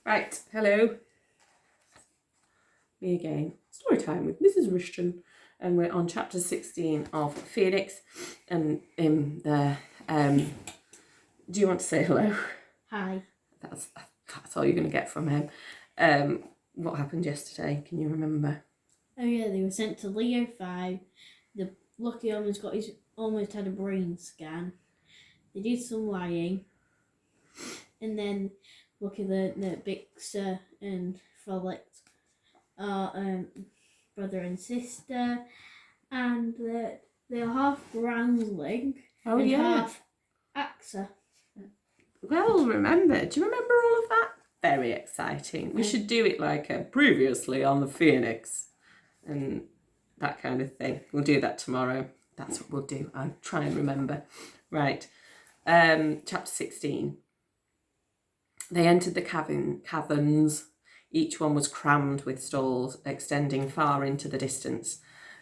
Right, hello. Me again. Story time with Mrs. Rishton. And we're on chapter 16 of Phoenix. And in there, do you want to say hello? Hi. That's all you're going to get from him. What happened yesterday? Can you remember? Oh yeah, they were sent to Leo 5. The Lucky almost had a brain scan. They did some lying, and then Lucky learned that Bixer and Frolic are brother and sister, and that they're half Groundling and half AXA. Well remembered. Do you remember all of that? Very exciting. We should do it like previously on the Phoenix and that kind of thing. We'll do that tomorrow. That's what we'll do. I'll try and remember. Right. Chapter 16. They entered the caverns. Each one was crammed with stalls, extending far into the distance.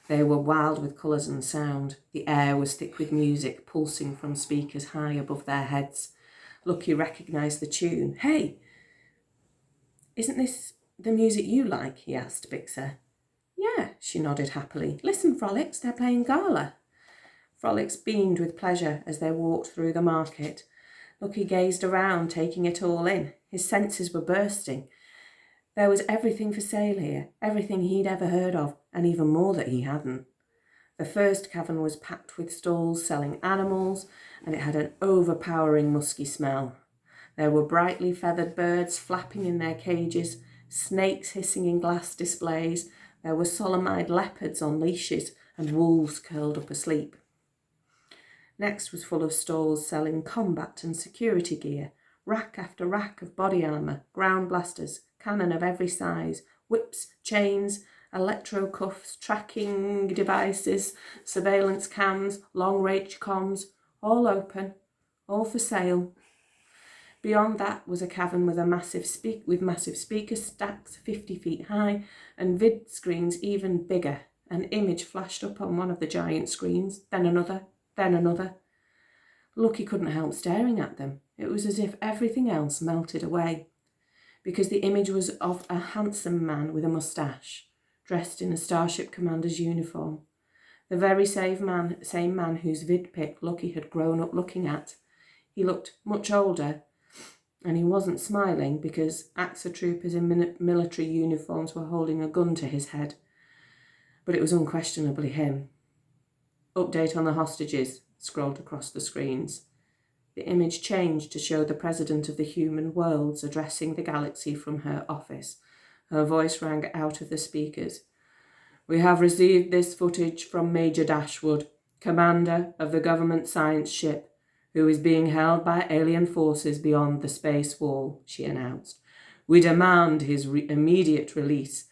They were wild with colours and sound. The air was thick with music, pulsing from speakers high above their heads. Lucky recognised the tune. Hey, isn't this the music you like? He asked Bixer. Yeah, she nodded happily. Listen, Frolics, they're playing Gala. Frolics beamed with pleasure as they walked through the market. Lucky gazed around, taking it all in. His senses were bursting. There was everything for sale here, everything he'd ever heard of, and even more that he hadn't. The first cavern was packed with stalls selling animals, and it had an overpowering musky smell. There were brightly feathered birds flapping in their cages, snakes hissing in glass displays. There were solemn-eyed leopards on leashes, and wolves curled up asleep. Next was full of stalls selling combat and security gear, rack after rack of body armour, ground blasters, cannon of every size, whips, chains, electro cuffs, tracking devices, surveillance cams, long-range comms, all open, all for sale. Beyond that was a cavern with massive speaker stacks 50 feet high and vid screens even bigger. An image flashed up on one of the giant screens, then another, then another. Lucky couldn't help staring at them. It was as if everything else melted away, because the image was of a handsome man with a moustache, dressed in a Starship Commander's uniform. The very same man whose vid pic Lucky had grown up looking at. He looked much older, and he wasn't smiling because AXA troopers in military uniforms were holding a gun to his head. But it was unquestionably him. Update on the hostages scrolled across the screens. The image changed to show the president of the human worlds addressing the galaxy from her office. Her voice rang out of the speakers. We have received this footage from Major Dashwood, commander of the government science ship, who is being held by alien forces beyond the space wall, she announced. We demand his immediate release,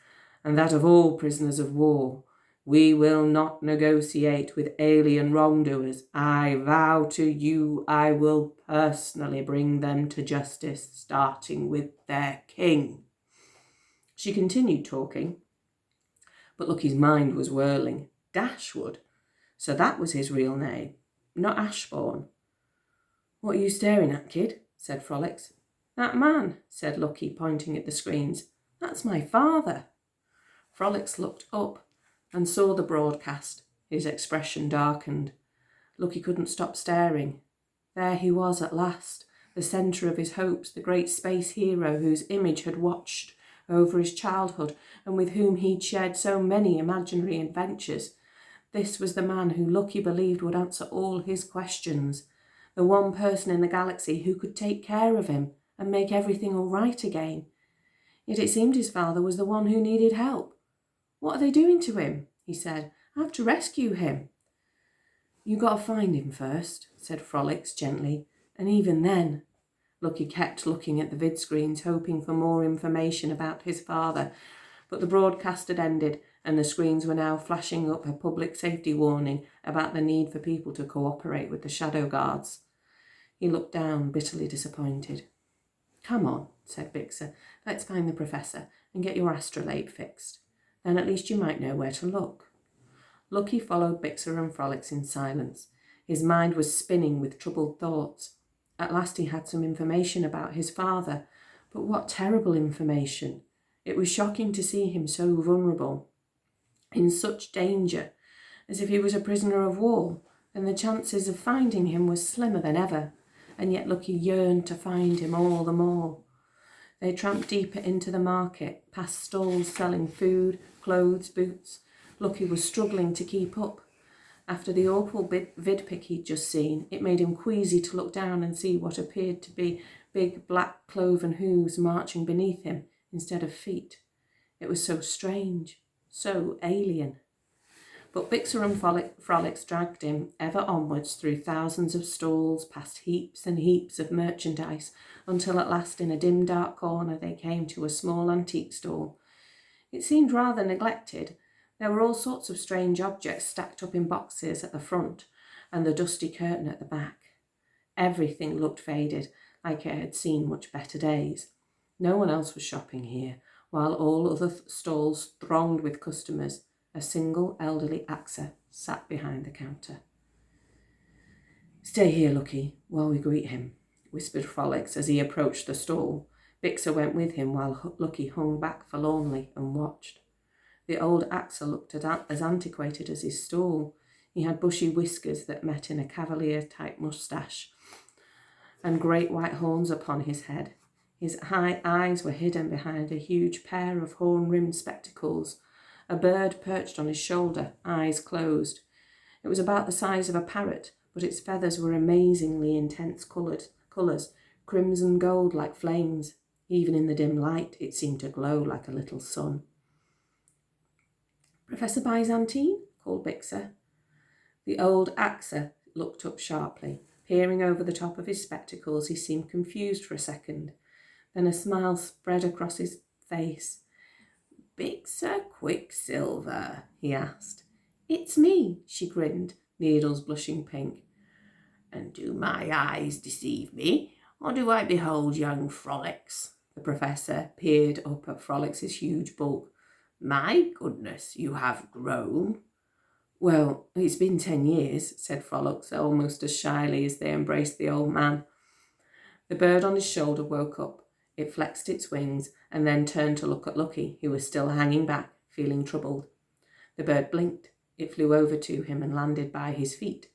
and that of all prisoners of war. We will not negotiate with alien wrongdoers. I vow to you I will personally bring them to justice, starting with their king. She continued talking, but Lucky's mind was whirling. Dashwood? So that was his real name, not Ashbourne. What are you staring at, kid? Said Frolics. That man, said Lucky, pointing at the screens. That's my father. Frolics looked up and saw the broadcast. His expression darkened. Lucky couldn't stop staring. There he was at last, the centre of his hopes, the great space hero whose image had watched over his childhood and with whom he'd shared so many imaginary adventures. This was the man who Lucky believed would answer all his questions, the one person in the galaxy who could take care of him and make everything all right again. Yet it seemed his father was the one who needed help. What are they doing to him? He said. I have to rescue him. You got to find him first, said Frolics gently. And even then, Lucky kept looking at the vid screens, hoping for more information about his father. But the broadcast had ended, and the screens were now flashing up a public safety warning about the need for people to cooperate with the Shadow Guards. He looked down, bitterly disappointed. Come on, said Bixer. Let's find the professor and get your astrolabe fixed. Then at least you might know where to look. Lucky followed Bixer and Frolics in silence. His mind was spinning with troubled thoughts. At last he had some information about his father, But what terrible information! It was shocking to see him so vulnerable, in such danger, as if he was a prisoner of war, and the chances of finding him was slimmer than ever, and yet Lucky yearned to find him all the more. They tramped deeper into the market, past stalls selling food, clothes, boots. Lucky was struggling to keep up. After the awful vidpic he'd just seen, it made him queasy to look down and see what appeared to be big black cloven hooves marching beneath him instead of feet. It was so strange, so alien. But Bixer and Frolics dragged him ever onwards through thousands of stalls, past heaps and heaps of merchandise, until at last in a dim dark corner they came to a small antique stall. It seemed rather neglected. There were all sorts of strange objects stacked up in boxes at the front and the dusty curtain at the back. Everything looked faded, like it had seen much better days. No one else was shopping here, while all other stalls thronged with customers. A single elderly AXA sat behind the counter. "Stay here, Lucky, while we greet him," whispered Frolics as he approached the stall. Bixer went with him while Lucky hung back forlornly and watched. The old AXA looked as antiquated as his stall. He had bushy whiskers that met in a cavalier-type moustache and great white horns upon his head. His high eyes were hidden behind a huge pair of horn-rimmed spectacles. A bird perched on his shoulder, eyes closed. It was about the size of a parrot, but its feathers were amazingly intense colours, crimson gold like flames. Even in the dim light, it seemed to glow like a little sun. "Professor Byzantine?" called Bixer. The old AXA looked up sharply. Peering over the top of his spectacles, he seemed confused for a second. Then a smile spread across his face. "Bixer Quicksilver?" he asked. "It's me," she grinned, needles blushing pink. "And do my eyes deceive me, or do I behold young Frolics?" The professor peered up at Frolics' huge bulk. "My goodness, you have grown." "Well, it's been 10 years, said Frolics, almost as shyly as they embraced the old man. The bird on his shoulder woke up. It flexed its wings and then turned to look at Lucky, who was still hanging back, feeling troubled. The bird blinked. It flew over to him and landed by his feet.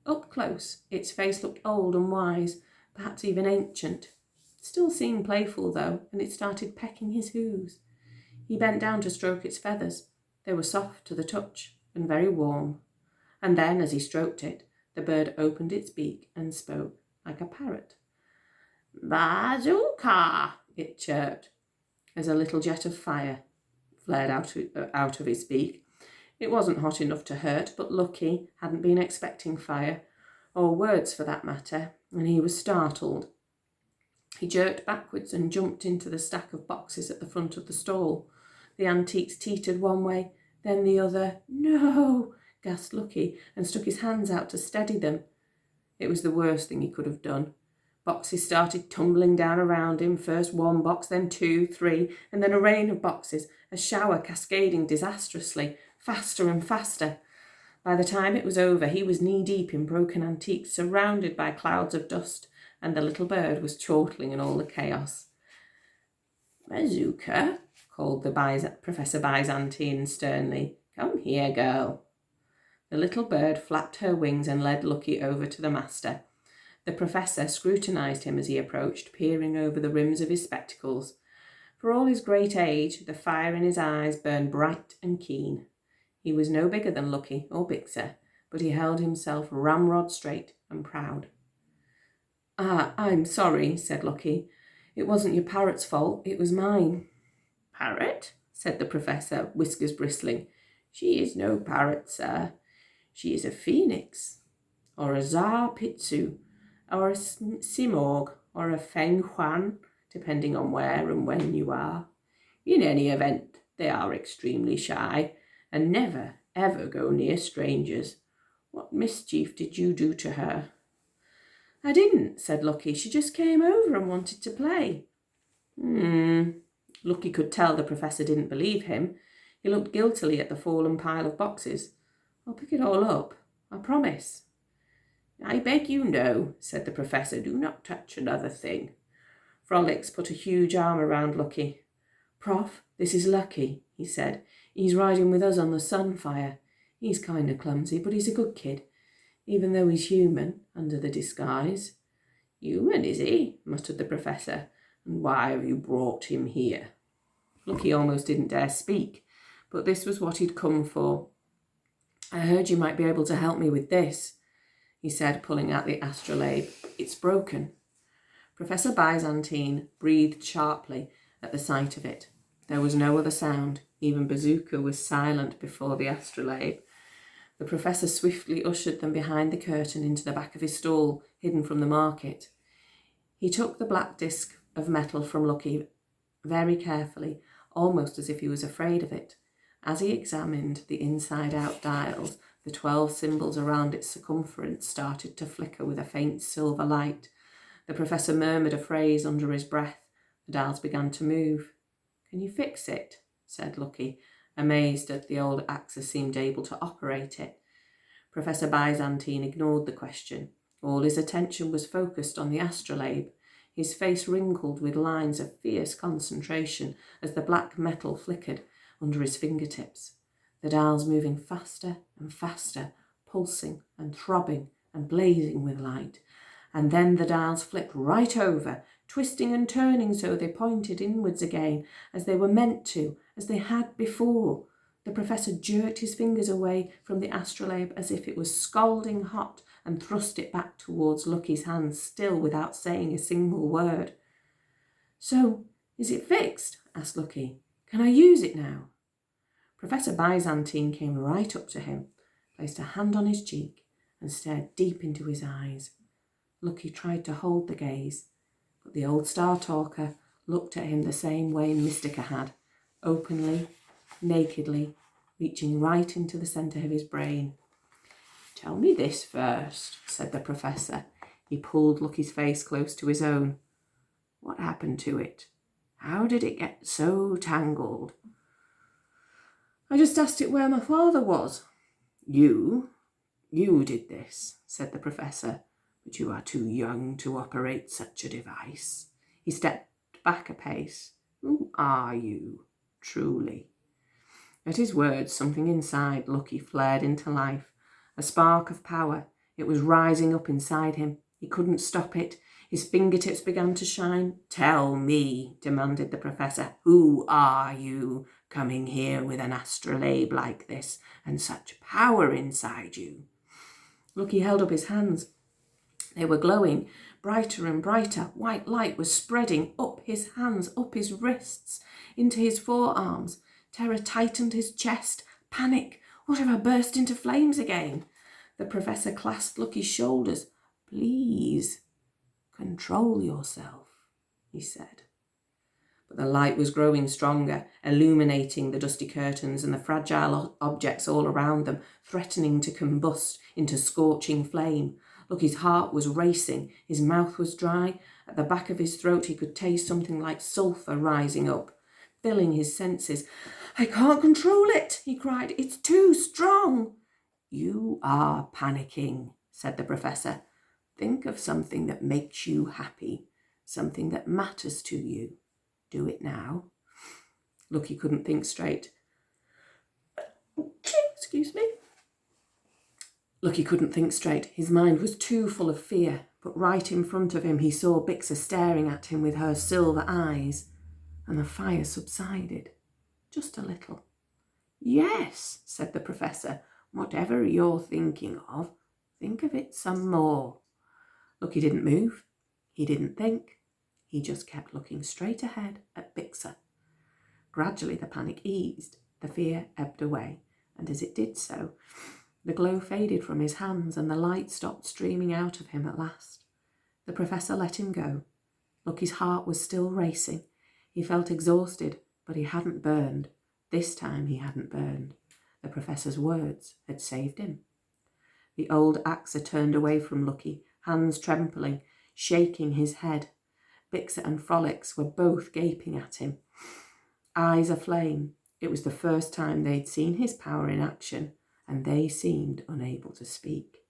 Up close, its face looked old and wise, perhaps even ancient. It still seemed playful, though, and it started pecking his hooves. He bent down to stroke its feathers. They were soft to the touch and very warm. And then, as he stroked it, the bird opened its beak and spoke like a parrot. "Bazooka!" it chirped, as a little jet of fire flared out of his beak. It wasn't hot enough to hurt, but Lucky hadn't been expecting fire, or words for that matter, and he was startled. He jerked backwards and jumped into the stack of boxes at the front of the stall. The antiques teetered one way, then the other. "No!" gasped Lucky, and stuck his hands out to steady them. It was the worst thing he could have done. Boxes started tumbling down around him, first one box, then two, three, and then a rain of boxes, a shower cascading disastrously, faster and faster. By the time it was over, he was knee-deep in broken antiques, surrounded by clouds of dust, and the little bird was chortling in all the chaos. "Bazooka," called the Professor Byzantine sternly. "Come here, girl." The little bird flapped her wings and led Lucky over to the master. The professor scrutinised him as he approached, peering over the rims of his spectacles. For all his great age, the fire in his eyes burned bright and keen. He was no bigger than Lucky or Bixer, but he held himself ramrod straight and proud. I'm sorry," said Lucky. "It wasn't your parrot's fault, it was mine." "Parrot?" said the professor, whiskers bristling. "She is no parrot, sir. She is a phoenix, or a Tsar Pitsu, or a Simorg, or a Feng Huan, depending on where and when you are. In any event, they are extremely shy, and never, ever go near strangers. What mischief did you do to her?" "I didn't," said Lucky. "She just came over and wanted to play." Lucky could tell the professor didn't believe him. He looked guiltily at the fallen pile of boxes. "I'll pick it all up, I promise." "I beg you no," said the professor. "Do not touch another thing." Frolics put a huge arm around Lucky. "Prof, this is Lucky," he said. "He's riding with us on the Sunfire. He's kind of clumsy, but he's a good kid, even though he's human under the disguise." "Human, is he?" muttered the Professor. "And why have you brought him here?" Lucky almost didn't dare speak, but this was what he'd come for. "I heard you might be able to help me with this," he said, pulling out the astrolabe. "It's broken." Professor Byzantine breathed sharply at the sight of it. There was no other sound. Even Bazooka was silent before the astrolabe. The Professor swiftly ushered them behind the curtain into the back of his stall, hidden from the market. He took the black disc of metal from Lucky very carefully, almost as if he was afraid of it. As he examined the inside-out dials, the 12 symbols around its circumference started to flicker with a faint silver light. The Professor murmured a phrase under his breath. The dials began to move. "Can you fix it?" said Lucky, amazed that the old Axa seemed able to operate it. Professor Byzantine ignored the question. All his attention was focused on the astrolabe. His face wrinkled with lines of fierce concentration as the black metal flickered under his fingertips, the dials moving faster and faster, pulsing and throbbing and blazing with light. And then the dials flipped right over, twisting and turning so they pointed inwards again, as they were meant to, as they had before. The Professor jerked his fingers away from the astrolabe as if it was scalding hot and thrust it back towards Lucky's hands, still without saying a single word. "So, is it fixed?" asked Lucky. "Can I use it now?" Professor Byzantine came right up to him, placed a hand on his cheek, and stared deep into his eyes. Lucky tried to hold the gaze, but the old Star Talker looked at him the same way Mystica had, openly, nakedly, reaching right into the centre of his brain. "Tell me this first," said the Professor. He pulled Lucky's face close to his own. "What happened to it? How did it get so tangled?" "I just asked it where my father was." You did this," said the Professor, "but you are too young to operate such a device." He stepped back a pace. "Who are you, truly?" At his words, something inside Lucky flared into life, a spark of power. It was rising up inside him. He couldn't stop it. His fingertips began to shine. "Tell me," demanded the Professor, "who are you, coming here with an astrolabe like this and such power inside you?" Lucky held up his hands. They were glowing, brighter and brighter. White light was spreading up his hands, up his wrists, into his forearms. Terror tightened his chest. Panic. What if I burst into flames again? The Professor clasped Lucky's shoulders. "Please, control yourself," he said. But the light was growing stronger, illuminating the dusty curtains and the fragile objects all around them, threatening to combust into scorching flame. Lucky's heart was racing. His mouth was dry. At the back of his throat he could taste something like sulphur rising up, filling his senses. "I can't control it," he cried. "It's too strong." "You are panicking," said the Professor. "Think of something that makes you happy, something that matters to you. Do it now." Lucky couldn't think straight. Excuse me. Lucky couldn't think straight. His mind was too full of fear. But right in front of him he saw Bixa staring at him with her silver eyes. And the fire subsided. Just a little. "Yes," said the Professor. "Whatever you're thinking of, think of it some more." Lucky didn't move. He didn't think. He just kept looking straight ahead at Bixa. Gradually the panic eased, the fear ebbed away, and as it did so, the glow faded from his hands and the light stopped streaming out of him at last. The Professor let him go. Lucky's heart was still racing. He felt exhausted, but he hadn't burned. This time he hadn't burned. The Professor's words had saved him. The old Axa turned away from Lucky, hands trembling, shaking his head. Bixa and Frolics were both gaping at him, eyes aflame. It was the first time they'd seen his power in action, and they seemed unable to speak.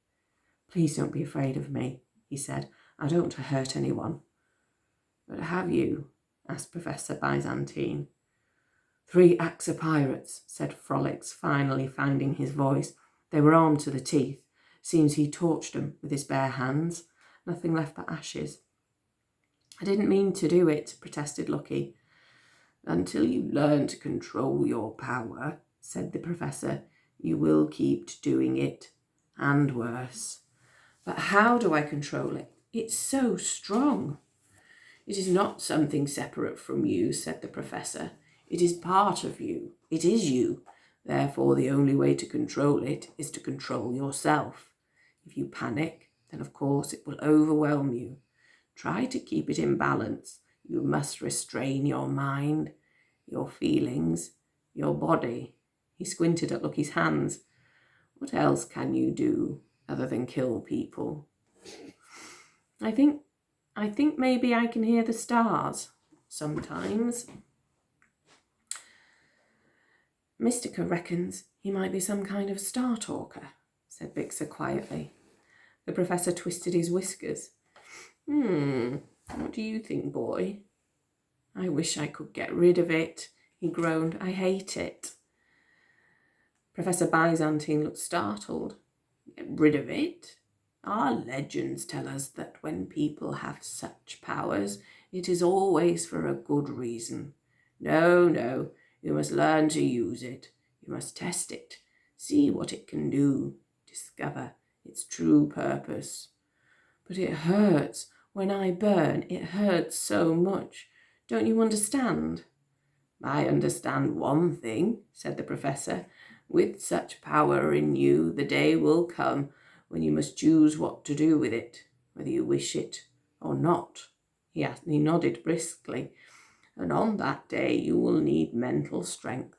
"Please don't be afraid of me," he said. "I don't want to hurt anyone." But have you? Asked Professor Byzantine. 3 Axer pirates, said Frolics, finally finding his voice. They were armed to the teeth. Seems he torched them with his bare hands. Nothing left but ashes. I didn't mean to do it, protested Lucky. Until you learn to control your power, said the professor, you will keep doing it, and worse. But how do I control it? It's so strong. It is not something separate from you, said the professor. It is part of you. It is you. Therefore, the only way to control it is to control yourself. If you panic, then of course it will overwhelm you. Try to keep it in balance. You must restrain your mind, your feelings, your body. He squinted at Lucky's hands. What else can you do other than kill people? I think maybe I can hear the stars sometimes. Mystica reckons he might be some kind of star talker, said Bixer quietly. The professor twisted his whiskers. What do you think, boy? I wish I could get rid of it, he groaned. I hate it. Professor Byzantine looked startled. Get rid of it? Our legends tell us that when people have such powers, it is always for a good reason. No, you must learn to use it. You must test it, see what it can do, discover its true purpose. But it hurts. When I burn, it hurts so much. Don't you understand? I understand one thing, said the professor. With such power in you, the day will come when you must choose what to do with it, whether you wish it or not. He nodded briskly. And on that day you will need mental strength,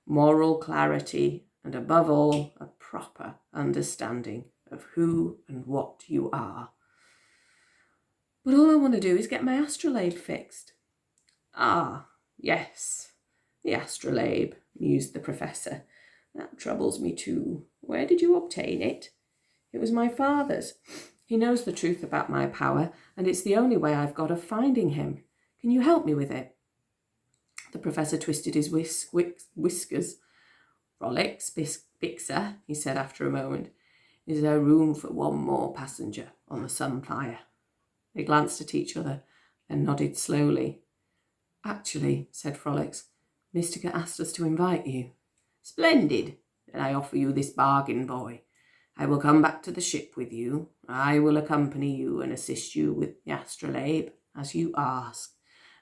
moral clarity, and above all, a proper understanding of who and what you are. But all I want to do is get my astrolabe fixed. Ah, yes, the astrolabe, mused the professor. That troubles me too. Where did you obtain it? It was my father's. He knows the truth about my power, and it's the only way I've got of finding him. Can you help me with it? The professor twisted his whiskers. Frolics, Bixer, he said after a moment. Is there room for one more passenger on the Sunfire? They glanced at each other, then nodded slowly. Actually, said Frolics, Mystica asked us to invite you. Splendid. Then I offer you this bargain, boy. I will come back to the ship with you. I will accompany you and assist you with the astrolabe, as you ask,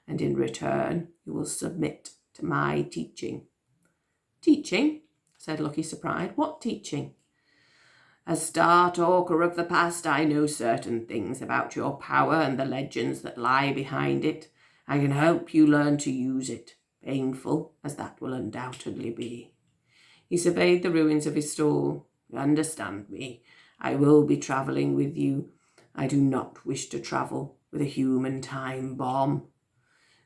and in return you will submit to my teaching. Teaching? Said Lucky, surprised. What teaching? As Star Talker of the past, I know certain things about your power and the legends that lie behind it. I can help you learn to use it, painful as that will undoubtedly be. He surveyed the ruins of his stall. Understand me. I will be travelling with you. I do not wish to travel with a human time bomb.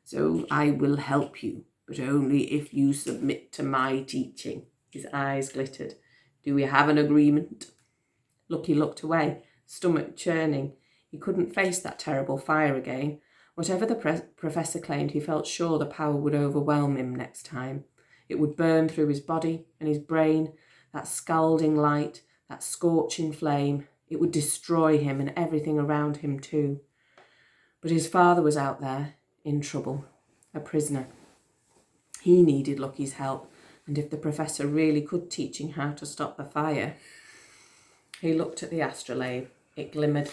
So I will help you, but only if you submit to my teaching. His eyes glittered. Do we have an agreement? Lucky looked away, stomach churning. He couldn't face that terrible fire again. Whatever the professor claimed, he felt sure the power would overwhelm him next time. It would burn through his body and his brain, that scalding light, that scorching flame. It would destroy him and everything around him too. But his father was out there, in trouble, a prisoner. He needed Lucky's help, and if the professor really could teach him how to stop the fire... He looked at the astrolabe. It glimmered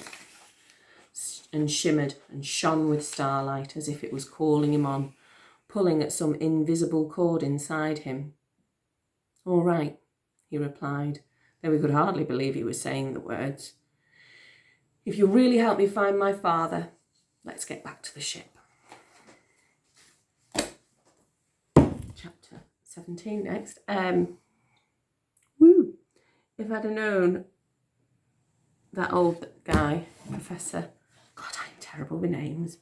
and shimmered and shone with starlight as if it was calling him on, pulling at some invisible cord inside him. All right, he replied, though he could hardly believe he was saying the words. If you'll really help me find my father, let's get back to the ship. Chapter 17 next. If I'd have known that old guy, Professor... God, I'm terrible with names.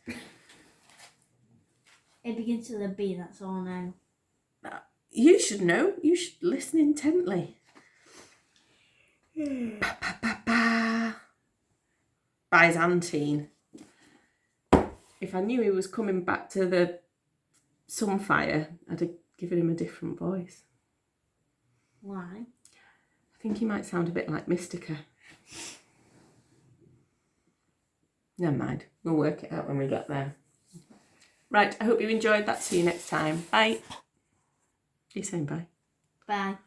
It begins with a B, that's all I know. You should know. You should listen intently. Byzantine. if I knew he was coming back to the Sunfire, I'd have given him a different voice. Why? I think he might sound a bit like Mystica. Never mind. We'll work it out when we get there. Right, I hope you enjoyed that. See you next time. Bye. You saying bye? Bye.